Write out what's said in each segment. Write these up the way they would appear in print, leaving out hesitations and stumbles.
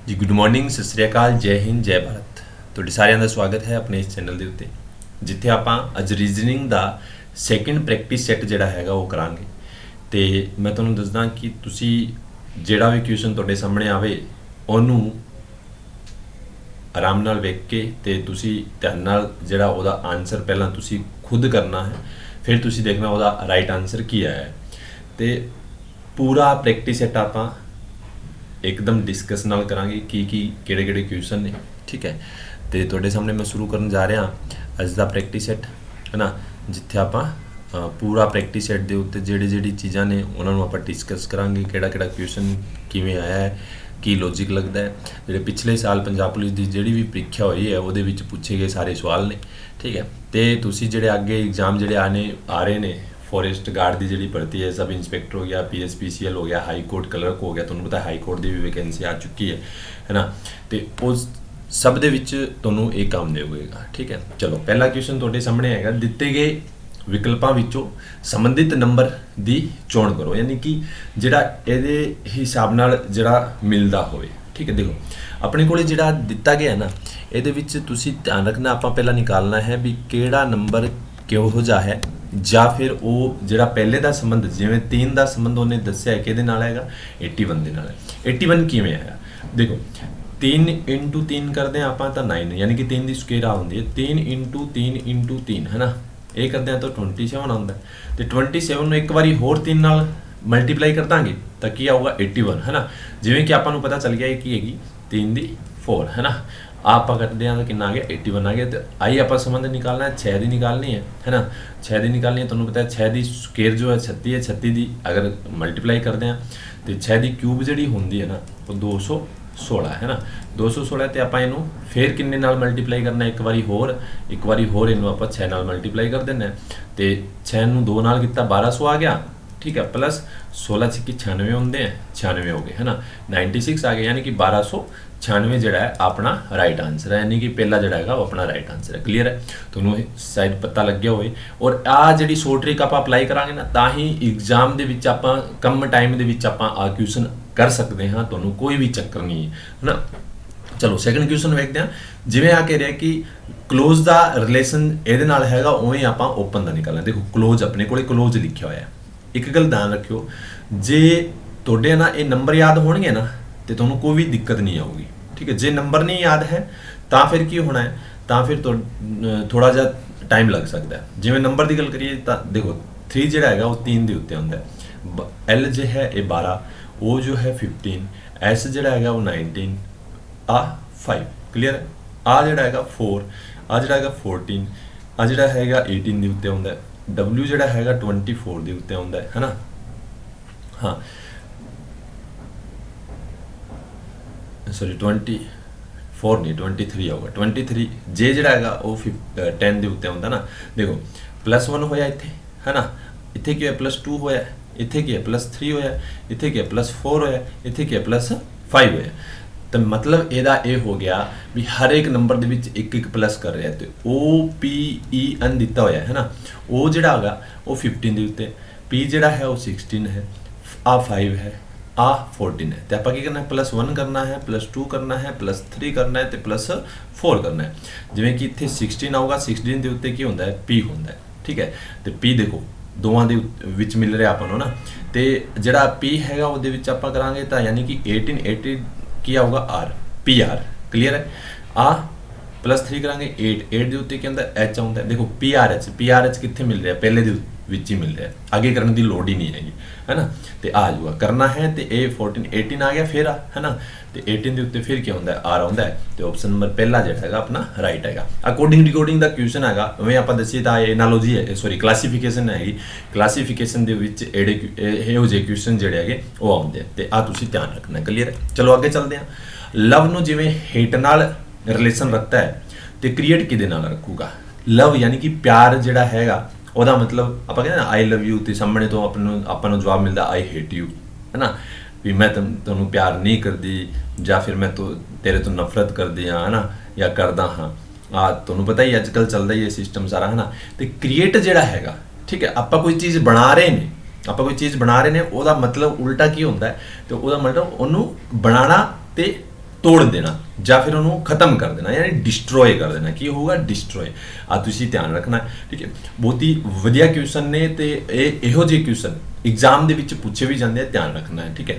ਜੀ good morning, Sat Sri ਅਕਾਲ, ਜੈ ਹਿੰਦ, ਜੈ ਭਾਰਤ। ਤੁਹਾਡੇ ਸਾਰਿਆਂ ਦਾ ਸਵਾਗਤ ਹੈ ਆਪਣੇ ਇਸ ਚੈਨਲ ਦੇ ਉੱਤੇ, ਜਿੱਥੇ ਆਪਾਂ ਅੱਜ ਰੀਜ਼ਨਿੰਗ ਦਾ ਸੈਕਿੰਡ ਪ੍ਰੈਕਟਿਸ ਸੈੱਟ ਜਿਹੜਾ ਹੈਗਾ ਉਹ ਕਰਾਂਗੇ। ਤੇ ਮੈਂ ਤੁਹਾਨੂੰ ਦੱਸਦਾ ਕਿ ਤੁਸੀਂ ਜਿਹੜਾ ਵੀ ਕੁਐਸਚਨ ਤੁਹਾਡੇ ਸਾਹਮਣੇ ਆਵੇ ਉਹਨੂੰ ਆਰਾਮ ਨਾਲ ਵੇਖ ਕੇ ਤੇ ਤੁਸੀਂ ਧਿਆਨ ਨਾਲ ਜਿਹੜਾ ਉਹਦਾ ਆਨਸਰ ਪਹਿਲਾਂ ਤੁਸੀਂ ਖੁਦ ਕਰਨਾ ਹੈ, ਫਿਰ ਤੁਸੀਂ ਦੇਖਣਾ ਉਹਦਾ ਰਾਈਟ ਆਨਸਰ ਕੀ ਆਇਆ ਹੈ। ਤੇ ਪੂਰਾ ਪ੍ਰੈਕਟਿਸ ਸੈੱਟ ਆਪਾਂ एकदम डिस्कस नाल करांगे कि किहड़े क्वेश्चन ने। ठीक है, तो तुहाडे सामने मैं शुरू करन जा रहा अज दा प्रैक्टिस सैट है ना, जिथे आपां पूरा प्रैक्टिस सैट दे उत्ते जिहड़ी चीज़ां ने उन्हां नूं आपां डिस्कस करांगे। किहड़ा क्वेश्चन किवें आया है, की लॉजिक लगदा है, जिहड़े पिछले साल पंजाब पुलिस की जिहड़ी भी परीक्षा हुई है उहदे विच पुछे गए सारे सवाल ने। ठीक है, तो तुसीं जिहड़े अगे एग्जाम जिहड़े आ रहे ने, फॉरेस्ट गार्ड की जी भर्ती है, सब इंस्पैक्टर हो गया, PSPCL हो गया, हाई कोर्ट क्लर्क हो गया, तुहानूं पता हाई कोर्ट की भी वैकेंसी आ चुकी है ना, तो उस सब दे विच तुहानूं एक काम देगा। ठीक है, चलो पहला क्वेश्चन तुहाडे सामने हैगा, दिते गए विकल्पां विचों संबंधित नंबर की चोण करो, यानी कि जिहड़ा इहदे हिसाब नाल जिहड़ा मिलदा होवे। ठीक है, देखो अपने कोले जिहड़ा दिता गया ना, इहदे विच तुसीं ध्यान रखना, आपां पहला निकालना है भी किहड़ा नंबर किहो जिहा है, ਜਾਂ ਫਿਰ ਉਹ ਜਿਹੜਾ ਪਹਿਲੇ ਦਾ ਸੰਬੰਧ, ਜਿਵੇਂ 3 ਦਾ ਸੰਬੰਧ ਉਹਨੇ ਦੱਸਿਆ ਹੈ ਕਿਹਦੇ ਨਾਲ ਹੈਗਾ, 81 ਦੇ ਨਾਲ ਹੈ। 81 ਕਿਵੇਂ ਆਇਆ, ਦੇਖੋ 3 × 3 ਕਰਦੇ ਹਾਂ ਆਪਾਂ ਤਾਂ 9, ਯਾਨੀ ਕਿ 3 ਦੀ ਸਕੁਅਰ ਆ ਹੁੰਦੀ ਹੈ, 3 × 3 × 3 ਹੈ ਨਾ, ਇਹ ਕਰਦੇ ਹਾਂ ਤਾਂ 27 ਆਉਂਦਾ, ਤੇ 27 ਨੂੰ ਇੱਕ ਵਾਰੀ ਹੋਰ 3 ਨਾਲ ਮਲਟੀਪਲਾਈ ਕਰ ਦਾਂਗੇ ਤਾਂ ਕੀ ਆਊਗਾ 81 ਹੈ ਨਾ। ਜਿਵੇਂ ਕਿ ਆਪਾਂ ਨੂੰ ਪਤਾ ਚੱਲ ਗਿਆ ਇਹ ਕੀ ਹੈਗੀ 3 ਦੀ 4 है ना, आप करते हैं तो कितना आ गया 81 आ गया। तो आई आप संबंध निकालना है, 6 की निकालनी है ना, 6 की निकालनी है, तुहानूं पता है 6 की स्केयर जो है 36 है, 36 की अगर मल्टीप्लाई करते हैं तो 6 की क्यूब जी होंगी है ना वो 216 है ना, 216 तो आप इनू फिर किन्ने नाल मल्टीप्लाई करना, एक बारी होर इनू आप 6 नाल मल्टीप्लाई कर देना, तो 6 नूं 2 नाल किता 1200 आ गया। ठीक है, प्लस 16 छक्की 96 होंगे हैं, 96 हो गए है ना, 96 आ गए, यानी कि 1296 जोड़ा है अपना राइट आंसर है, यानी कि पहला जोड़ा है वो अपना राइट आंसर है। क्लीयर है, तुहानूं शायद पता लग गया होए। और आ जिहड़ी शॉर्ट ट्रिक आप अप्लाई करांगे ना, तां ही एग्जाम दे विच आपां कम टाइम दे विच आपां आ क्वेश्चन कर सकते हैं, तुहानूं कोई भी चक्कर नहीं है ना। चलो सैकेंड क्वेश्चन वेखदे हां, जिवें आ कह रहा कि क्लोज का रिलेशन इहदे नाल हैगा, उवें आपां ओपन का निकालना। देखो क्लोज अपने कोले क्लोज लिखिया होया है, एक गल ध्यान रखियो, जे तुहाडे ना ये नंबर याद होणगे ना तो तुहानूं कोई भी दिक्कत नहीं आऊगी। ठीक है, जे नंबर नहीं याद है तो फिर की होना है, तो फिर तो थोड़ा जिहा टाइम लग सकता है। जिवें नंबर की गल करिए तो देखो 3 जिहड़ा हैगा वो 3 के उत्ते हुंदा है, L जो है ये 12, O जो है 15, S जिहड़ा हैगा वो 19, आ 5। क्लीयर है, आ जिहड़ा हैगा 4, आ जिहड़ा हैगा 14, आ जिहड़ा हैगा 18 के उत्ते हुंदा है, W जिहड़ा हैगा 24 के उत्ते हुंदा है ना। हाँ सॉरी 24 नहीं 23 होगा, 23 जे जिहड़ा हैगा वो 10 के उत्ते हुंदा ना। देखो +1 होया इत्थे है ना, इत्थे की होया +2 होया, इत्थे की है +3 होया, इत्थे की है +4 होया, इत्थे की है +5 होया। तो मतलब ਇਹਦਾ ਇਹ हो गया भी हर एक नंबर ਦੇ ਵਿੱਚ ਇੱਕ ਇੱਕ प्लस कर रहा है। तो OPEN ਦਿੱਤਾ ਹੋਇਆ है ना, O ਜਿਹੜਾ ਹੈਗਾ ਉਹ 15 ਦੇ ਉੱਤੇ, P ਜਿਹੜਾ ਹੈ ਉਹ 16 है, आ 5 है, आ 14 है। तो आप की करना है +1 करना है, +2 करना है, +3 करना है, तो +4 करना है। जिवें कि इत्थे 16 आऊगा, 16 ਦੇ ਉੱਤੇ ਕੀ ਹੁੰਦਾ है P ਹੁੰਦਾ है। ठीक है, तो P देखो दोवां दे विच मिल रहा आपां नूं ना, तो जिहड़ा P हैगा ਉਹਦੇ ਵਿੱਚ ਆਪਾਂ ਕਰਾਂਗੇ ਤਾਂ यानी कि 18 की आऊगा R, PR। क्लीयर है, आ +3 करांगे 8 ਦੇ ਉੱਤੇ ਕੀ ਹੁੰਦਾ H ਆਉਂਦਾ। देखो PRH कित्थे मिल रहा है, पहले दे विच ही मिल रहा है, आगे करने की लोड़ ही नहीं हैगी है ना। तो आ जाऊगा करना है, तो ये 14 18 आ गया फिर आ है ना, तो 18 के उत्ते फिर क्या होंदा है R आउंदा है। तो ऑप्शन नंबर पहला जो है अपना राइट है। अकॉर्डिंग डिकोडिंग का क्वेश्चन है, उवें आपां दसीए तां एनालॉजी है, सॉरी क्लासीफिकेशन है, क्लासीफिकेशन दे विच इहो जे क्वेश्चन जिहड़े हैगे वो आउंदे, तो आ तुसीं ध्यान रखना। क्लीयर है, चलो आगे चलते हैं। लव नूं जिवें हेट नाल रिलेशन रखता है, तो क्रिएट किहदे नाल रखूगा। लव यानी कि प्यार जिहड़ा हैगा ਉਹਦਾ मतलब ਆਪਾਂ ਕਹਿੰਦੇ ਨਾ आई लव यू, ਤੇ ਸਾਹਮਣੇ ਤੋਂ ਆਪਾਂ ਨੂੰ ਜਵਾਬ ਮਿਲਦਾ I hate you है ना, ਵੀ ਮੈਂ ਤੁਹਾਨੂੰ ਪਿਆਰ ਨਹੀਂ ਕਰਦੀ, ਜਾਂ ਫਿਰ ਮੈਂ ਤੇਰੇ ਤੋਂ ਨਫ਼ਰਤ ਕਰਦੀ ਹਾਂ है ना, ਜਾਂ ਕਰਦਾ ਹਾਂ। ਆ ਤੁਹਾਨੂੰ ਪਤਾ ਹੀ ਅੱਜ ਕੱਲ੍ਹ ਚੱਲਦਾ ਹੀ ਇਹ ਸਿਸਟਮ ਸਾਰਾ है ना। ਤੇ ਕ੍ਰੀਏਟ ਜਿਹੜਾ ਹੈਗਾ, ਠੀਕ ਹੈ, ਆਪਾਂ ਕੋਈ ਚੀਜ਼ ਬਣਾ ਰਹੇ ਨੇ, ਉਹਦਾ ਮਤਲਬ ਉਲਟਾ ਕੀ ਹੁੰਦਾ ਹੈ, ਤੇ ਉਹਦਾ ਮਤਲਬ ਉਹਨੂੰ ਬਣਾਉਣਾ ਤੇ ਤੋੜ ਦੇਣਾ ਜਾਂ ਫਿਰ ਉਹਨੂੰ ਖਤਮ ਕਰ ਦੇਣਾ, ਯਾਨੀ ਡਿਸਟਰੋਏ ਕਰ ਦੇਣਾ। ਕੀ ਹੋਊਗਾ? ਡਿਸਟਰੋਏ। ਆ ਤੁਸੀਂ ਧਿਆਨ ਰੱਖਣਾ ਹੈ, ਠੀਕ ਹੈ। ਬਹੁਤ ਹੀ ਵਧੀਆ ਕੁਐਸਚਨ ਨੇ ਤੇ ਇਹੋ ਜਿਹੇ ਕੁਐਸਚਨ ਐਗਜ਼ਾਮ ਦੇ ਵਿੱਚ ਪੁੱਛੇ ਵੀ ਜਾਂਦੇ ਆ, ਧਿਆਨ ਰੱਖਣਾ ਹੈ, ਠੀਕ ਹੈ।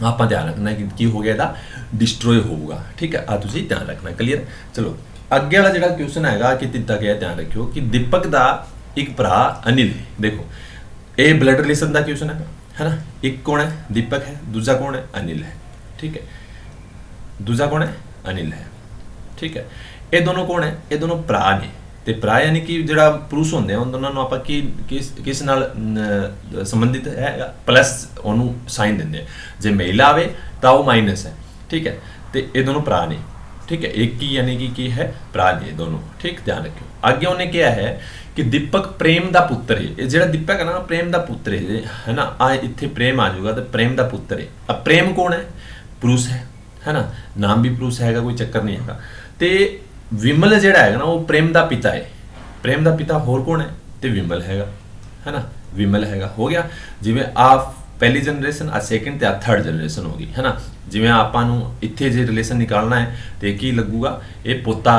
ਆਪਾਂ ਧਿਆਨ ਰੱਖਣਾ ਹੈ ਕਿ ਕੀ ਹੋ ਗਿਆ, ਇਹਦਾ ਡਿਸਟਰੋਏ ਹੋਊਗਾ, ਠੀਕ ਹੈ। ਆ ਤੁਸੀਂ ਧਿਆਨ ਰੱਖਣਾ, ਕਲੀਅਰ। ਚਲੋ ਅੱਗੇ ਵਾਲਾ ਜਿਹੜਾ ਕੁਐਸਚਨ ਹੈਗਾ ਕਿ ਦਿੱਤਾ ਗਿਆ, ਧਿਆਨ ਰੱਖਿਓ ਕਿ ਦੀਪਕ ਦਾ ਇੱਕ ਭਰਾ ਅਨਿਲ ਹੈ। ਦੇਖੋ ਇਹ ਬਲੱਡ ਰਿਲੇਸ਼ਨ ਦਾ ਕੁਐਸਚਨ ਹੈ ਨਾ। ਇੱਕ ਕੌਣ ਹੈ? ਦੀਪਕ ਹੈ। ਦੂਜਾ ਕੌਣ ਹੈ? ਅਨਿਲ ਹੈ, ਠੀਕ ਹੈ। ਦੂਜਾ ਕੌਣ ਹੈ? ਅਨਿਲ ਹੈ, ਠੀਕ ਹੈ। ਇਹ ਦੋਨੋਂ ਕੌਣ ਹੈ? ਇਹ ਦੋਨੋਂ ਭਰਾ ਨੇ। ਤੇ ਭਰਾ ਯਾਨੀ ਕਿ ਜਿਹੜਾ ਪੁਰਸ਼ ਹੁੰਦੇ ਆ ਉਹਨਾਂ ਦੋਨਾਂ ਨੂੰ ਆਪਾਂ ਕਿਸ ਨਾਲ ਸੰਬੰਧਿਤ ਹੈ? ਪਲੱਸ ਉਹਨੂੰ ਸਾਈਨ ਦਿੰਦੇ ਆ। ਜੇ ਮਹਿਲਾ ਆਵੇ ਤਾਂ ਉਹ ਮਾਈਨਸ ਹੈ, ਠੀਕ ਹੈ। ਤੇ ਇਹ ਦੋਨੋਂ ਭਰਾ ਨੇ, ठीक है। एक की यानी कि की है भरा ने दोनों, ठीक। ध्यान रखियो। आगे उन्हें क्या है कि दीपक प्रेम दा पुत्र है। ये जेड़ा दीपक है ना प्रेम दा पुत्र है ना। आ इत्थे प्रेम आ जाऊगा तो प्रेम दा पुत्र है। अब प्रेम कौन है? पुरुष है ना। नाम भी पुरुष है, कोई चक्कर नहीं है। ते विमल जेड़ा है ना वो प्रेम दा पिता है। प्रेम दा पिता होर कौन है? ते विमल है ना। विमल है, हो गया। जिवें आप पहली जनरेशन आ सैकेंड ते आ थर्ड जनरेशन होगी, है ना। जिवें आपां नूं इत्थे जे रिलेशन निकालना है तो की लगूगा, ये पोता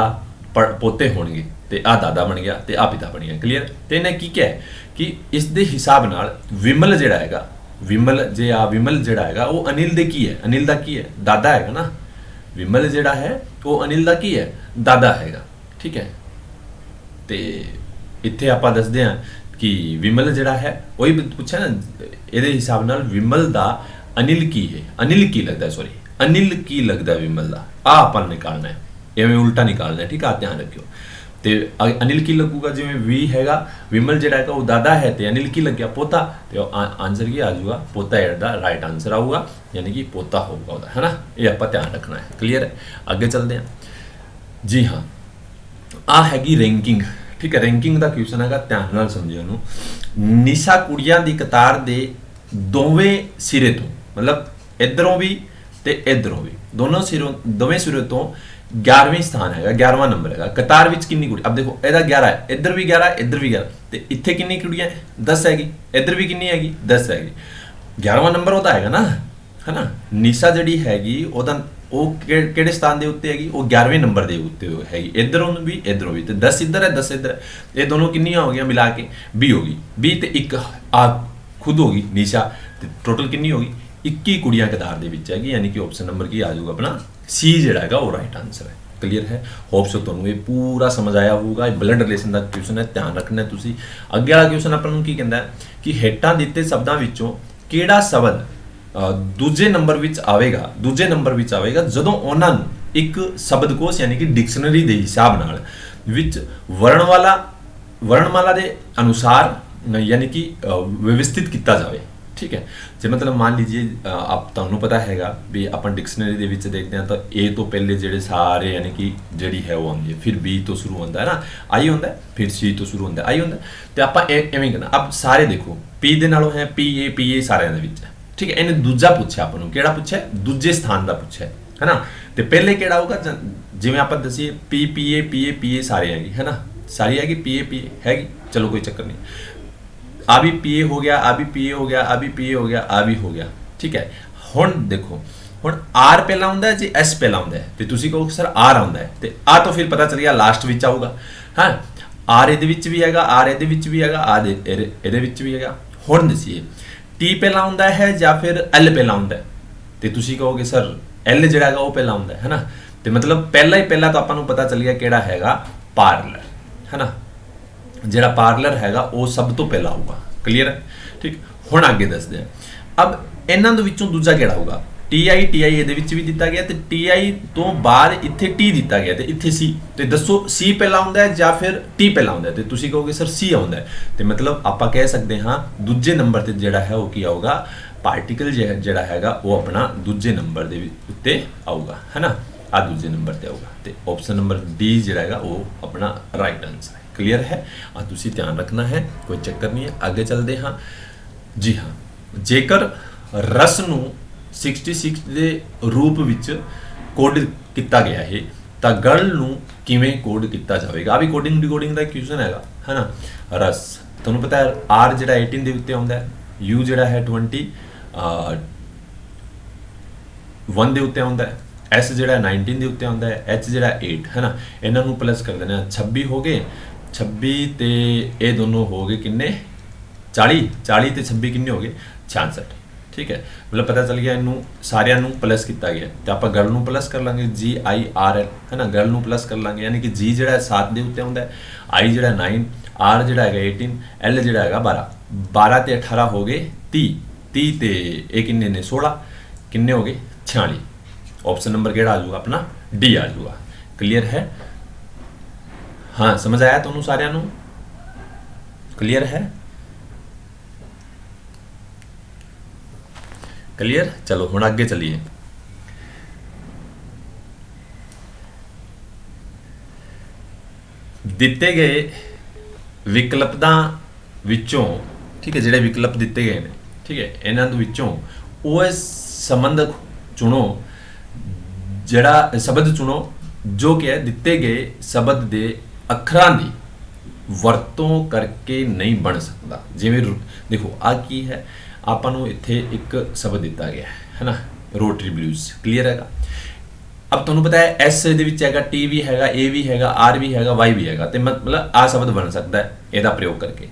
पोते होणगे ते आ दादा बन गया ते आ पिता बन गया, क्लीयर। तो इन्हें की क्या है कि इस दे हिसाब नाल विमल जिहड़ा हैगा, विमल जे आ विमल जिहड़ा हैगा वो अनिल दे की है? अनिल दा की है? दादा हैगा ना। विमल जिहड़ा है वो अनिल दा की है? दादा हैगा, ठीक है। तो इत्थे आपां दसदे हां कि विमल जिहड़ा है वही पूछा ना, ये हिसाब नाल विमल दा अनिल की है? अनिल की लगता है, सॉरी अनिल की लगता है विमल दा। आ अपन निकालना है, एवं उल्टा निकालना है, ठीक है। ध्यान रखियो। तो अनिल की लगूगा जिवें वी हैगा, विमल जिहड़ा है वो दादा है तो अनिल की लग गया पोता। तो आंसर की आ जाऊगा पोता, जेड़ा राइट आंसर आऊगा, यानी कि पोता होगा ਉਹਦਾ, है ना। ये आप ध्यान रखना है, क्लीयर है। आगे चलते हैं जी। हाँ आ हैगी रैंकिंग, ठीक है। रैंकिंग का क्वेश्चन है, ध्यान नाल समझियो ਉਹਨੂੰ। निशा कुड़ियां दी कतार दे दोवें सिरे तो, मतलब इधरों भी ते इधरों भी, दोनों सिरों दोवें सिरों तो 11वें स्थान है, 11वां नंबर है। कतार विच कितनी कुड़ी? अब देखो ਇਹਦਾ 11 है, इधर भी 11 इधर भी 11 ਤੇ ਇੱਥੇ ਕਿੰਨੀ ਕੁੜੀਆਂ ਹੈ? 10 ਹੈਗੀ। इधर भी कितनी हैगी? 10 हैगी। 11वां ਨੰਬਰ ਉਹਦਾ ਹੈਗਾ ਨਾ, ਹੈ ਨਾ। ਨਿਸ਼ਾ ਜਿਹੜੀ ਹੈਗੀ ਉਹਦਾ ਉਹ ਕਿਹੜੇ ਸਥਾਨ ਦੇ ਉੱਤੇ ਹੈਗੀ? ਉਹ 11ਵੇਂ ਨੰਬਰ ਦੇ ਉੱਤੇ ਹੈਗੀ। ਇਧਰੋਂ ਵੀ ਇਧਰੋਂ ਵੀ, ਤੇ 10 ਇੱਧਰ ਹੈ 10 ਇੱਧਰ ਹੈ। ਇਹ ਦੋਨੋਂ ਕਿੰਨੀਆਂ ਹੋ ਗਈਆਂ ਮਿਲਾ ਕੇ? 20 ਹੋ ਗਈ। 20 ਤੇ 1 ਆ खुद होगी निशा, तो टोटल कितनी होगी? 21 कुड़ियां कतार दे विच हैगी, यानी कि ऑप्शन नंबर की आ जाऊगा अपना सी जिहड़ा हैगा वो राइट आंसर है, क्लीयर है। होप सो तुहानूं ये पूरा समझ आया होगा। ब्लड रिलेशन का क्वेश्चन है, ध्यान रखना है तुसीं। अगे वाला क्वेश्चन अपन नूं की कहंदा है कि हेठां दित्ते शब्दां विचों किहड़ा शब्द दूजे नंबर विच आवेगा, दूजे नंबर विच आवेगा जदों उहनां नूं एक शब्दकोश यानी कि डिक्शनरी के हिसाब नाल विच वर्णमाला के अनुसार यानी कि व्यवस्थित किया जाए, ठीक है। जो मतलब मान लीजिए आप तुहानूं पता हैगा भी अपन डिक्शनरी दे विच देखते हैं तो ए तो पहले जेडे सारे यानी कि जड़ी है वो आती है, फिर बी तो शुरू होता है ना, आई होता है, फिर सी तो शुरू होता है, आई होता है। तो आप एवें करना। अब सारे देखो पी दे नालों है पी ए सारे दे विच है, ठीक है। इन्हें दूजा पूछा अपन नूं, किहड़ा पूछा? दूजे स्थान का पूछा है ना। तो पहले किहड़ा होगा? जिवें आप दसीए पी ए सारे हैगी, है ना। सारी हैगी पी ए हैगी, चलो कोई चक्कर नहीं। आ भी पी ए हो गया, आ भी पी ए हो गया, आ भी पी ए हो गया, आ भी हो गया, ठीक है। हुण देखो हुण आर पहला हुंदा है जी एस पहला हुंदा है, तो तुसीं कहो सर आर आउंदा है, तो आ तो फिर पता चल गया लास्ट विच आऊगा। हाँ आर इहदे विच भी हैगा, आर इहदे विच भी हैगा, आ इहदे विच भी हैगा। हुण दसीए टी पहला हुंदा है या फिर एल पहला हुंदा है, तो तुसीं कहोगे सर एल जिहड़ा हैगा वो पहला हुंदा है ना। तो मतलब पहला ही पहला तो आपां नूं पता चल गया किहड़ा हैगा? पार्लर, है ना। जिहड़ा पार्लर हैगा वो सब तो पहला होगा, क्लीयर है, ठीक। हुण आगे दसदे हैं। अब इन्हां दे विचों दूजा किहड़ा होगा? टी आई इहदे विच भी दिता गया, तो टी आई तो बाद इत्थे टी दिता गया, तो इत्थे सी। तो दसो सी पहला हुंदा है या फिर टी पहला हुंदा है? तो तुसीं कहोगे सर सी आउंदा है। तो मतलब आपां कह सकते हाँ दूजे नंबर ते जिहड़ा है वो की आऊगा? पार्टिकल जिहड़ा हैगा वो अपना दूजे नंबर दे उत्ते आऊगा, है ना। आ दूजे नंबर ते आऊगा। तो ऑप्शन नंबर डी जिहड़ा हैगा वो अपना राइट आंसर है, क्लीयर है। तुसीं ध्यान रखना है, कोई चक्कर नहीं है। आगे चलते हाँ जी। हाँ जेकर रस नूं 66 के रूप विच कोड किया गया है तो गल नूं किवें कोड किया जाएगा? आ भी कोडिंग डिकोडिंग का क्वेश्चन है ना। रस तुहानूं पता है आर जिहड़ा 18 दे उत्ते आउंदा है, यू जिहड़ा है 21 दे उत्ते आउंदा है, S ਜਿਹੜਾ 19 ਦੇ ਉੱਤੇ ਆਉਂਦਾ ਹੈ, H ਜਿਹੜਾ 8 ਹੈ ਨਾ, ਇਹਨਾਂ ਨੂੰ ਪਲੱਸ ਕਰ ਦਿੰਦੇ ਆ, 26 ਹੋ ਗਏ, 26 ਤੇ ਇਹ ਦੋਨੋਂ ਹੋ ਗਏ ਕਿੰਨੇ 40, 40 ਤੇ 26 ਕਿੰਨੇ ਹੋ ਗਏ 66। ਠੀਕ ਹੈ, ਮਤਲਬ ਪਤਾ ਚੱਲ ਗਿਆ ਇਹਨੂੰ ਸਾਰਿਆਂ ਨੂੰ ਪਲੱਸ ਕੀਤਾ ਗਿਆ। ਤੇ ਆਪਾਂ ਗਰਲ ਨੂੰ ਪਲੱਸ ਕਰ ਲਾਂਗੇ GIRL ਹੈ ਨਾ, ਗਰਲ ਨੂੰ ਪਲੱਸ ਕਰ ਲਾਂਗੇ, ਯਾਨੀ ਕਿ G ਜਿਹੜਾ 7 ਦੇ ਉੱਤੇ ਆਉਂਦਾ ਹੈ, I ਜਿਹੜਾ 9, R ਜਿਹੜਾ ਹੈਗਾ 18, L ਜਿਹੜਾ ਹੈਗਾ 12, 12 ਤੇ 18 ਹੋ ਗਏ 30, 30 ਤੇ ਇਹ ਕਿੰਨੇ ਨੇ 16, ਕਿੰਨੇ ਹੋ ਗਏ 46। ऑप्शन नंबर केड़ा आ जाऊगा अपना डी आ जाऊगा। क्लियर है? हाँ, समझ आया तुहानू सारिਆਂ ਨੂੰ? क्लियर है? क्लियर? चलो हुण अगे चलिए। ਦਿੱਤੇ ਗਏ ਵਿਕਲਪਾਂ ਵਿੱਚੋਂ, ਠੀਕ ਹੈ, ਜਿਹੜੇ ਵਿਕਲਪ ਦਿੱਤੇ ਗਏ ਨੇ, ਠੀਕ ਹੈ, ਇਹਨਾਂ ਦੇ ਵਿੱਚੋਂ ਉਹ ਸੰਬੰਧ ਚੁਣੋ, ਜਿਹੜਾ ਸ਼ਬਦ ਚੁਣੋ ਜੋ ਕਿ ਹੈ ਦਿੱਤੇ ਗਏ ਸ਼ਬਦ ਦੇ ਅੱਖਰਾਂ ਦੀ ਵਰਤੋਂ ਕਰਕੇ ਨਹੀਂ ਬਣ ਸਕਦਾ। ਜਿਵੇਂ ਦੇਖੋ ਆ ਕੀ ਹੈ, ਆਪਾਂ ਨੂੰ ਇੱਥੇ ਇੱਕ ਸ਼ਬਦ ਦਿੱਤਾ ਗਿਆ ਹੈ ਨਾ, ਰੋਟਰੀ ਬਲੂਜ਼। ਕਲੀਅਰ ਹੈਗਾ? अब ਤੁਹਾਨੂੰ ਪਤਾ ਹੈ S ਦੇ ਵਿੱਚ ਹੈਗਾ, T ਵੀ ਹੈਗਾ, A ਵੀ ਹੈਗਾ, R ਵੀ ਹੈਗਾ, Y ਵੀ ਹੈਗਾ, ਤੇ ਮਤਲਬ ਆ ਸ਼ਬਦ ਬਣ ਸਕਦਾ ਹੈ ਇਹਦਾ ਪ੍ਰਯੋਗ ਕਰਕੇ।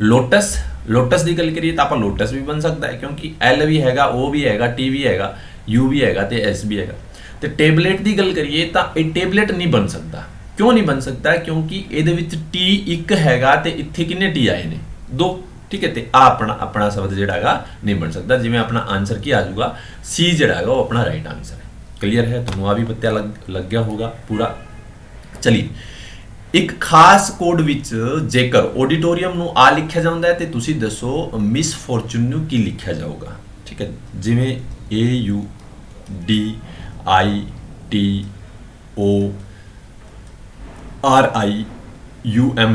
ਲੋਟਸ, ਲੋਟਸ ਦੀ ਗੱਲ ਕਰੀਏ ਤਾਂ ਆਪਾਂ ਲੋਟਸ ਵੀ ਬਣ ਸਕਦਾ ਹੈ, ਕਿਉਂਕਿ L ਵੀ ਹੈਗਾ, O ਵੀ ਹੈਗਾ, T ਵੀ ਹੈਗਾ, U ਵੀ ਹੈਗਾ ਤੇ S ਵੀ ਹੈਗਾ। ਤੇ ਟੇਬਲੇਟ ਦੀ ਗੱਲ ਕਰੀਏ ਤਾਂ ਇਹ ਟੇਬਲੇਟ ਨਹੀਂ ਬਣ ਸਕਦਾ। ਕਿਉਂ ਨਹੀਂ ਬਣ ਸਕਦਾ? ਕਿਉਂਕਿ ਇਹਦੇ ਵਿੱਚ T ਇੱਕ ਹੈਗਾ ਤੇ ਇੱਥੇ ਕਿੰਨੇ T ਆਏ ਨੇ 2, ਠੀਕ ਹੈ, ਤੇ ਆ ਆਪਣਾ ਸ਼ਬਦ ਜਿਹੜਾ ਹੈਗਾ ਨਹੀਂ ਬਣ ਸਕਦਾ। ਜਿਵੇਂ ਆਪਣਾ ਆਨਸਰ ਕੀ ਆ ਜਾਊਗਾ, C ਜਿਹੜਾ ਹੈਗਾ ਉਹ ਆਪਣਾ ਰਾਈਟ ਆਨਸਰ ਹੈ। क्लियर है? ਤੁਹਾਨੂੰ ਆ ਵੀ ਪਤਾ ਲੱਗ ਗਿਆ ਹੋਗਾ ਪੂਰਾ। ਚਲਿਏ, ਇੱਕ ਖਾਸ ਕੋਡ ਵਿੱਚ ਜੇਕਰ ਆਡੀਟੋਰੀਅਮ ਨੂੰ ਆ ਲਿਖਿਆ ਜਾਂਦਾ ਹੈ ਤੇ ਤੁਸੀਂ ਦੱਸੋ ਮਿਸ ਫੋਰਚੂਨ ਨੂੰ ਕੀ ਲਿਖਿਆ ਜਾਊਗਾ। ਠੀਕ ਹੈ, ਜਿਵੇਂ AUDITORIUM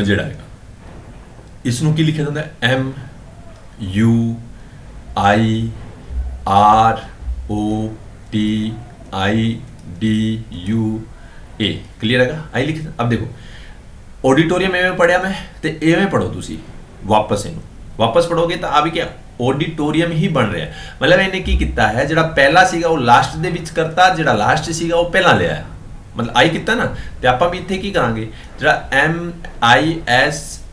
ਜਿਹੜਾ ਹੈਗਾ, ਇਸ ਨੂੰ ਕੀ ਲਿਖਿਆ ਜਾਂਦਾ ਹੈ, MUIROTIDUA। क्लियर है? आई लिख। अब देखो ऑडिटोरियम एवें पढ़िया मैं, तो एवें पढ़ो तुसी वापस इनू वापस पढ़ोगे तो आ भी क्या ऑडिटोरियम ही बन रहा है। मतलब इन्हें की किता है, जिहड़ा पहला सीगा वो लास्ट दे विच करता, जिहड़ा लास्ट सीगा वो पहला ले आया, मतलब आई किता ना। ते आपां भी इत्थे की करांगे, जिहड़ा MISFORTUNE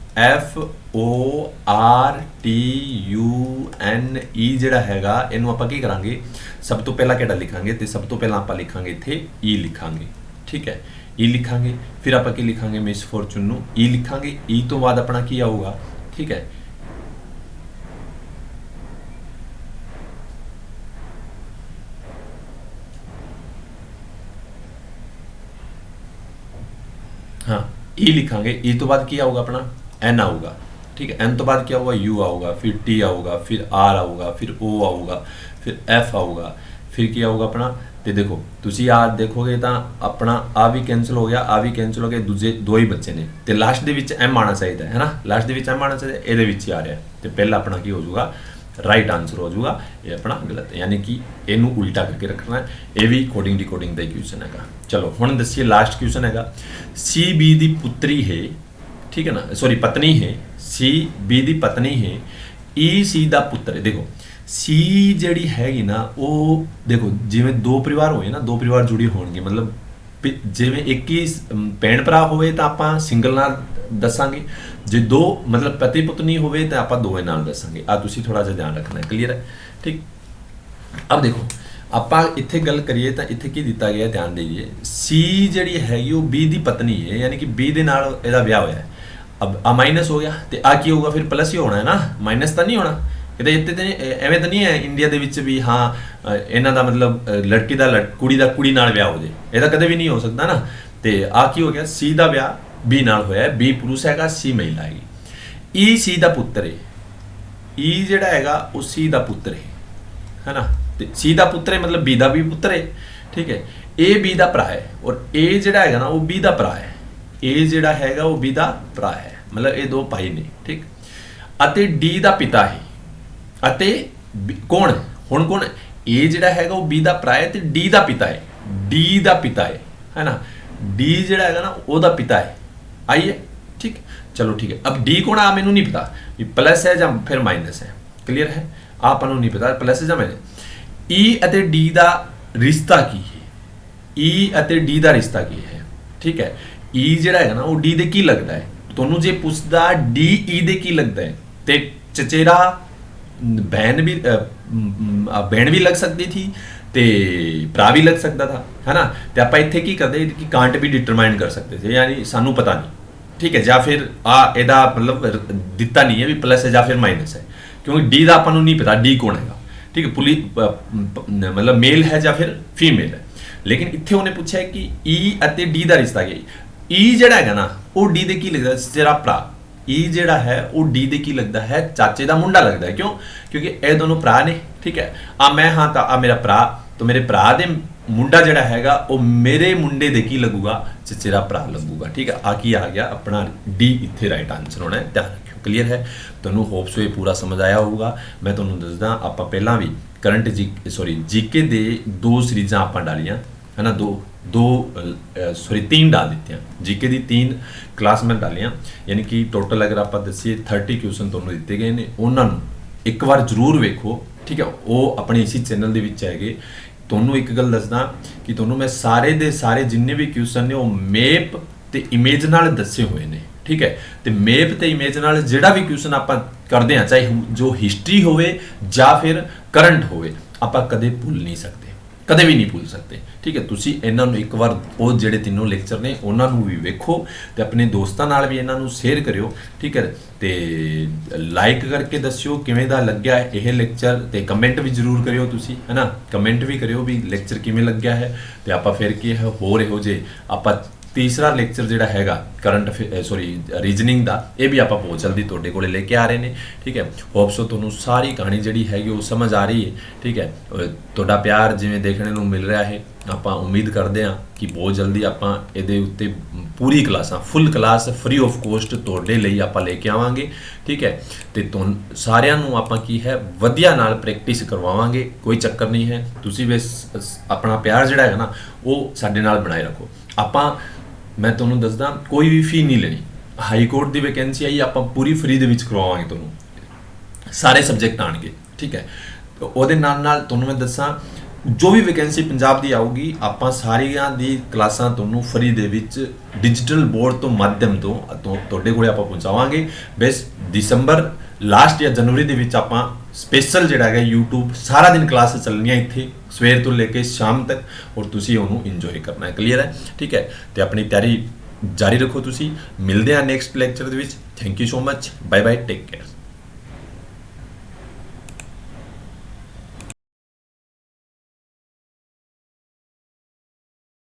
ਜਿਹੜਾ ਹੈਗਾ ਇਹਨੂੰ ਆਪਾਂ ਕੀ ਕਰਾਂਗੇ, ਸਭ ਤੋਂ ਪਹਿਲਾਂ ਕਿਹੜਾ ਲਿਖਾਂਗੇ, ਤੇ ਸਭ ਤੋਂ ਪਹਿਲਾਂ ਆਪਾਂ ਲਿਖਾਂਗੇ ਇੱਥੇ E ਲਿਖਾਂਗੇ। ਠੀਕ ਹੈ, E ਲਿਖਾਂਗੇ, ਫਿਰ ਆਪਾਂ ਕੀ ਲਿਖਾਂਗੇ, ਮਿਸ ਫੋਰਚੂਨ ਨੂੰ E ਲਿਖਾਂਗੇ। E ਤੋਂ ਬਾਅਦ ਆਪਣਾ ਕੀ ਆਊਗਾ, ਠੀਕ ਹੈ, हाँ E लिखांगे। E तो बाद क्या आऊगा अपना N आऊगा। ठीक है, N तो बाद क्या होगा, U आऊगा, फिर T आऊगा, फिर R आऊगा, फिर O आऊगा, फिर F आऊगा, फिर क्या होगा अपना, तो देखो तुसी आ देखोगे तो अपना आ भी कैंसिल हो गया, आ भी कैंसिल हो गया, दूजे दो ही बच्चे ने, तो लास्ट दे विच M आना चाहिए है ना, लास्ट दे विच M आना चाहिए, ये विच ही आ रहा है, तो पहला अपना की हो जाऊगा राइट आंसर हो जाऊगा, ये अपना गलत है, यानी कि इनू उल्टा करके रखना है। ये भी कोडिंग डिकोडिंग का क्वेश्चन है। चलो हुण दसिए लास्ट क्वेश्चन है, सी बी दी पुत्री है, ठीक है ना, सॉरी पत्नी है, सी बी दी पत्नी है, ई सी दा पुत्र है। देखो सी जिहड़ी हैगी ना, वो देखो जिवें दो परिवार होए ना, दो परिवार जुड़े होणगे, मतलब जिवें एक ही भैन भरा होवे तां आपां सिंगल नाल दसांगे, जे दो मतलब पति पत्नी होवे तां आपां दोवें नाल दसांगे। आ तुसीं थोड़ा जिहा ध्यान रखना है। क्लीयर है? ठीक। अब देखो ਆਪਾਂ ਇੱਥੇ ਗੱਲ ਕਰੀਏ ਤਾਂ ਇੱਥੇ ਕੀ ਦਿੱਤਾ ਗਿਆ, ਧਿਆਨ ਦੇਈਏ। ਸੀ ਜਿਹੜੀ ਹੈਗੀ ਉਹ ਬੀ ਦੀ ਪਤਨੀ ਹੈ, ਯਾਨੀ ਕਿ ਬੀ ਦੇ ਨਾਲ ਇਹਦਾ ਵਿਆਹ ਹੋਇਆ ਹੈ। अब आ माइनस हो गया तो आ की होगा, फिर प्लस ही होना है ना, माइनस तो नहीं होना। ਇਹਦੇ ਇੱਥੇ ਤੇ ਐਵੇਂ ਤਾਂ ਨਹੀਂ ਹੈ ਇੰਡੀਆ ਦੇ ਵਿੱਚ ਵੀ ਹਾਂ ਇਹਨਾਂ ਦਾ ਮਤਲਬ ਲੜਕੀ ਦਾ ਕੁੜੀ ਦਾ ਕੁੜੀ ਨਾਲ ਵਿਆਹ ਹੋ ਜੇ, ਇਹਦਾ ਕਦੇ ਵੀ ਨਹੀਂ ਹੋ ਸਕਦਾ ਨਾ। ਤੇ ਆ ਕੀ ਹੋ ਗਿਆ, ਸੀ ਦਾ ਵਿਆਹ ਬੀ ਨਾਲ ਹੋਇਆ ਹੈ, ਬੀ ਪੁਰਸ਼ ਹੈਗਾ, ਸੀ ਮਹਿਲਾ ਹੈਗੀ। ਈ ਸੀ ਦਾ ਪੁੱਤਰ ਹੈ, ਈ ਜਿਹੜਾ ਹੈਗਾ ਉਹ ਸੀ ਦਾ ਪੁੱਤਰ ਹੈ ਨਾ, ਤੇ ਸੀ ਦਾ ਪੁੱਤਰ ਹੈ मतलब बी ਦਾ ਵੀ ਪੁੱਤਰ ਹੈ। ਠੀਕ ਹੈ, ए बी ਦਾ ਭਰਾ ਹੈ, ਔਰ ए ਜਿਹੜਾ ਹੈਗਾ ਨਾ ਉਹ बी ਦਾ ਭਰਾ ਹੈ, ए ਜਿਹੜਾ ਹੈਗਾ ਉਹ बी ਦਾ ਭਰਾ ਹੈ, मतलब ਇਹ ਦੋ ਭਾਈ ਨੇ। ਠੀਕ, ਅਤੇ D ਦਾ ਪਿਤਾ ਹੈ, ਅਤੇ ਕੌਣ ਹੁਣ ਕੌਣ, A ਜਿਹੜਾ ਹੈਗਾ ਉਹ B ਦਾ ਭਰਾ ਹੈ ਤੇ D ਦਾ ਪਿਤਾ ਹੈ, D ਦਾ ਪਿਤਾ ਹੈ ਨਾ, D ਜਿਹੜਾ ਹੈਗਾ ਨਾ ਉਹਦਾ ਪਿਤਾ ਹੈ। आई है? ठीक, चलो ठीक है। अब D कौन आ मैनू नहीं पता भी प्लस है या फिर माइनस है। क्लियर है? आपको नहीं पता प्लस है या माइनस। E ਅਤੇ D ਦਾ ਰਿਸ਼ਤਾ ਕੀ ਹੈ, E ਅਤੇ D ਦਾ ਰਿਸ਼ਤਾ ਕੀ ਹੈ, ਠੀਕ ਹੈ। E ਜਿਹੜਾ ਹੈਗਾ ਨਾ ਉਹ D ਦੇ ਕੀ ਲੱਗਦਾ ਹੈ। ਤੁਹਾਨੂੰ ਜੇ ਪੁੱਛਦਾ D E ਦੇ ਕੀ ਲੱਗਦਾ ਹੈ ਤੇ ਚਚੇਰਾ ਬਹਿਨ ਵੀ ਲੱਗ ਸਕਦੀ ਥੀ ਤੇ ਭਰਾ ਵੀ ਲੱਗ ਸਕਦਾ ਥਾ, ਹੈ ਨਾ। ਤੇ ਆਪਾਂ ਇੱਥੇ ਕੀ ਕਰਦੇ ਕਿ ਕਾਂਟ ਵੀ ਡਿਟਰਮਾਈਨ ਕਰ ਸਕਦੇ ਸੀ, ਯਾਨੀ ਸਾਨੂੰ ਪਤਾ ਨਹੀਂ, ਠੀਕ ਹੈ। ਜਾਂ ਫਿਰ ਇਹਦਾ ਮਤਲਬ ਦਿੱਤਾ ਨਹੀਂ ਹੈ ਵੀ ਪਲੱਸ ਹੈ ਜਾਂ ਫਿਰ ਮਾਈਨਸ ਹੈ, ਕਿਉਂਕਿ ਡੀ ਦਾ ਆਪਾਂ ਨੂੰ ਨਹੀਂ ਪਤਾ ਡੀ ਕੌਣ ਹੈਗਾ, ਠੀਕ ਹੈ। ਮਤਲਬ ਮੇਲ ਹੈ ਜਾਂ ਫਿਰ ਫੀਮੇਲ ਹੈ। ਲੇਕਿਨ ਇੱਥੇ ਉਹਨੇ ਪੁੱਛਿਆ ਕਿ ਈ ਅਤੇ ਡੀ ਦਾ ਰਿਸ਼ਤਾ ਕੀ ਹੈ। ਈ ਜਿਹੜਾ ਹੈਗਾ ਨਾ ਉਹ ਡੀ ਦੇ ਕੀ ਲੱਗਦਾ, ਤੇਰਾ ਭਰਾ। ਈ ਜਿਹੜਾ ਹੈ ਉਹ ਡੀ ਦੇ ਕੀ ਲੱਗਦਾ ਹੈ, ਚਾਚੇ ਦਾ ਮੁੰਡਾ ਲੱਗਦਾ ਹੈ। ਕਿਉਂ? ਕਿਉਂਕਿ ਇਹ ਦੋਨੋਂ ਭਰਾ ਨੇ, ਠੀਕ ਹੈ। ਮੈਂ ਹਾਂ ਤਾਂ ਮੇਰਾ ਭਰਾ, ਤਾਂ ਮੇਰੇ ਭਰਾ ਦੇ ਮੁੰਡਾ ਜਿਹੜਾ ਹੈਗਾ ਉਹ ਮੇਰੇ ਮੁੰਡੇ ਦੇ ਕੀ ਲੱਗੂਗਾ, ਚਚੇਰਾ ਭਰਾ ਲੱਗੂਗਾ, ਠੀਕ ਹੈ। ਕੀ ਆ ਗਿਆ ਆਪਣਾ ਡੀ, ਇੱਥੇ ਰਾਈਟ ਆਨਸਰ ਹੋਣਾ ਹੈ, ਧਿਆਨ ਰੱਖਿਓ। ਕਲੀਅਰ ਹੈ ਤੁਹਾਨੂੰ? ਹੋਪਸ ਇਹ ਪੂਰਾ ਸਮਝ ਆਇਆ ਹੋਊਗਾ। ਮੈਂ ਤੁਹਾਨੂੰ ਦੱਸਦਾ, ਆਪਾਂ ਪਹਿਲਾਂ ਵੀ ਕਰੰਟ ਜੀਕੇ ਦੇ 2 ਸੀਰੀਜ਼ਾਂ ਆਪਾਂ ਡਾਲੀਆਂ, है ना। तीन डाल ਦਿੱਤੀਆਂ जीके ਦੀ 3 ਕਲਾਸ ਮੈਂ ਡਾਲੀਆਂ, ਯਾਨੀ ਕਿ ਟੋਟਲ ਅਗਰ ਆਪਾਂ ਦੱਸੀਏ 30 ਕੁਐਸਚਨ ਤੁਹਾਨੂੰ ਦਿੱਤੇ ਗਏ ਨੇ। ਉਹਨਾਂ ਨੂੰ ਇੱਕ ਵਾਰ ਜ਼ਰੂਰ ਵੇਖੋ, ਠੀਕ ਹੈ। ਉਹ ਆਪਣੇ ਇਸੇ ਚੈਨਲ ਦੇ ਵਿੱਚ ਹੈਗੇ। ਤੁਹਾਨੂੰ ਇੱਕ ਗੱਲ ਦੱਸਦਾ ਕਿ ਤੁਹਾਨੂੰ ਮੈਂ ਸਾਰੇ ਦੇ ਸਾਰੇ ਜਿੰਨੇ ਵੀ ਕੁਐਸਚਨ ਨੇ ਉਹ ਮੈਪ ਤੇ ਇਮੇਜ ਨਾਲ ਦੱਸੇ ਹੋਏ ਨੇ, ਠੀਕ ਹੈ। ਤੇ ਮੈਪ ਤੇ ਇਮੇਜ ਨਾਲ ਜਿਹੜਾ ਵੀ ਕੁਐਸਚਨ ਆਪਾਂ ਕਰਦੇ ਹਾਂ, ਚਾਹੇ ਜੋ ਹਿਸਟਰੀ ਹੋਵੇ ਜਾਂ ਫਿਰ ਕਰੰਟ ਹੋਵੇ, ਆਪਾਂ ਕਦੇ ਭੁੱਲ ਨਹੀਂ ਸਕਦੇ, ਕਦੇ ਵੀ ਨਹੀਂ ਭੁੱਲ ਸਕਦੇ, ਠੀਕ ਹੈ। ਤੁਸੀਂ ਇਹਨਾਂ ਨੂੰ ਇੱਕ ਵਾਰ ਉਹ ਜਿਹੜੇ ਤਿੰਨੋਂ ਲੈਕਚਰ ਨੇ ਉਹਨਾਂ ਨੂੰ ਵੀ ਵੇਖੋ ਤੇ ਆਪਣੇ ਦੋਸਤਾਂ ਨਾਲ ਵੀ ਇਹਨਾਂ ਨੂੰ ਸ਼ੇਅਰ ਕਰਿਓ, ਠੀਕ ਹੈ। ਤੇ ਲਾਈਕ ਕਰਕੇ ਦੱਸਿਓ ਕਿਵੇਂ ਦਾ ਲੱਗਿਆ ਇਹ ਲੈਕਚਰ, ਤੇ ਕਮੈਂਟ ਵੀ ਜ਼ਰੂਰ ਕਰਿਓ ਤੁਸੀਂ, ਹੈ ਨਾ। ਕਮੈਂਟ ਵੀ ਕਰਿਓ ਵੀ ਲੈਕਚਰ ਕਿਵੇਂ ਲੱਗਿਆ ਹੈ। ਤੇ ਆਪਾਂ ਫਿਰ ਕੀ ਹੈ ਹੋਰ ਇਹੋ ਜਿਹੇ ਆਪਾਂ ਤੀਸਰਾ ਲੈਕਚਰ ਜਿਹੜਾ ਹੈਗਾ ਰੀਜਨਿੰਗ ਦਾ, ਇਹ ਵੀ ਆਪਾਂ ਬਹੁਤ ਜਲਦੀ ਤੁਹਾਡੇ ਕੋਲੇ ਲੈ ਕੇ ਆ ਰਹੇ ਨੇ, ਠੀਕ ਹੈ। ਹੋਪ ਸੋ ਤੁਹਾਨੂੰ ਸਾਰੀ ਕਹਾਣੀ ਜਿਹੜੀ ਹੈਗੀ ਉਹ ਸਮਝ ਆ ਰਹੀ ਹੈ, ਠੀਕ ਹੈ। ਤੁਹਾਡਾ ਪਿਆਰ ਜਿਵੇਂ ਦੇਖਣ ਨੂੰ ਮਿਲ ਰਿਹਾ ਹੈ, ਆਪਾਂ ਉਮੀਦ ਕਰਦੇ ਹਾਂ ਕਿ ਬਹੁਤ ਜਲਦੀ ਆਪਾਂ ਇਹਦੇ ਉੱਤੇ ਪੂਰੀ ਕਲਾਸਾਂ, ਫੁੱਲ ਕਲਾਸ ਫ੍ਰੀ ਆਫ ਕੋਸਟ ਤੁਹਾਡੇ ਲਈ ਆਪਾਂ ਲੈ ਕੇ ਆਵਾਂਗੇ, ਠੀਕ ਹੈ। ਤੇ ਤੁਹਾਨੂੰ ਸਾਰਿਆਂ ਨੂੰ ਆਪਾਂ ਕੀ ਹੈ ਵਧੀਆ ਨਾਲ ਪ੍ਰੈਕਟਿਸ ਕਰਵਾਵਾਂਗੇ, ਕੋਈ ਚੱਕਰ ਨਹੀਂ ਹੈ। ਤੁਸੀਂ ਵੀ ਆਪਣਾ ਪਿਆਰ ਜਿਹੜਾ ਹੈ ਨਾ ਉਹ ਸਾਡੇ ਨਾਲ ਬਣਾਏ ਰੱਖੋ। ਆਪਾਂ ਮੈਂ ਤੁਹਾਨੂੰ ਦੱਸਦਾ ਕੋਈ ਵੀ ਫੀ ਨਹੀਂ ਲੈਣੀ। ਹਾਈ ਕੋਰਟ ਦੀ ਵੈਕੈਂਸੀ ਆਈ, ਆਪਾਂ ਪੂਰੀ ਫ੍ਰੀ ਦੇ ਵਿੱਚ ਕਰਵਾਵਾਂਗੇ ਤੁਹਾਨੂੰ, ਸਾਰੇ ਸਬਜੈਕਟ ਆਣਗੇ, ਠੀਕ ਹੈ। ਉਹਦੇ ਨਾਲ ਨਾਲ ਤੁਹਾਨੂੰ ਮੈਂ ਦੱਸਾਂ ਜੋ ਵੀ ਵੈਕੈਂਸੀ ਪੰਜਾਬ ਦੀ ਆਊਗੀ, ਆਪਾਂ ਸਾਰੀਆਂ ਦੀ ਕਲਾਸਾਂ ਤੁਹਾਨੂੰ ਫ੍ਰੀ ਦੇ ਵਿੱਚ ਡਿਜੀਟਲ ਬੋਰਡ ਤੋਂ ਮਾਧਿਅਮ ਤੋਂ ਤੁਹਾਡੇ ਕੋਲੇ ਆਪਾਂ ਪਹੁੰਚਾਵਾਂਗੇ। ਬਸ ਦਸੰਬਰ ਲਾਸਟ ਜਾਂ ਜਨਵਰੀ ਦੇ ਵਿੱਚ ਆਪਾਂ ਸਪੈਸ਼ਲ ਜਿਹੜਾ ਹੈਗਾ YouTube ਸਾਰਾ ਦਿਨ ਕਲਾਸ ਚੱਲਣੀਆਂ ਇੱਥੇ ਸਵੇਰ ਤੋਂ ਲੈ ਕੇ ਸ਼ਾਮ ਤੱਕ, ਔਰ ਤੁਸੀਂ ਉਹਨੂੰ ਇੰਜੋਏ ਕਰਨਾ ਹੈ। ਕਲੀਅਰ ਹੈ, ਠੀਕ ਹੈ। ਤੇ ਆਪਣੀ ਤਿਆਰੀ ਜਾਰੀ ਰੱਖੋ ਤੁਸੀਂ। ਮਿਲਦੇ ਹਾਂ ਨੈਕਸਟ ਲੈਕਚਰ ਦੇ ਵਿੱਚ। Thank you so much, bye bye, take care.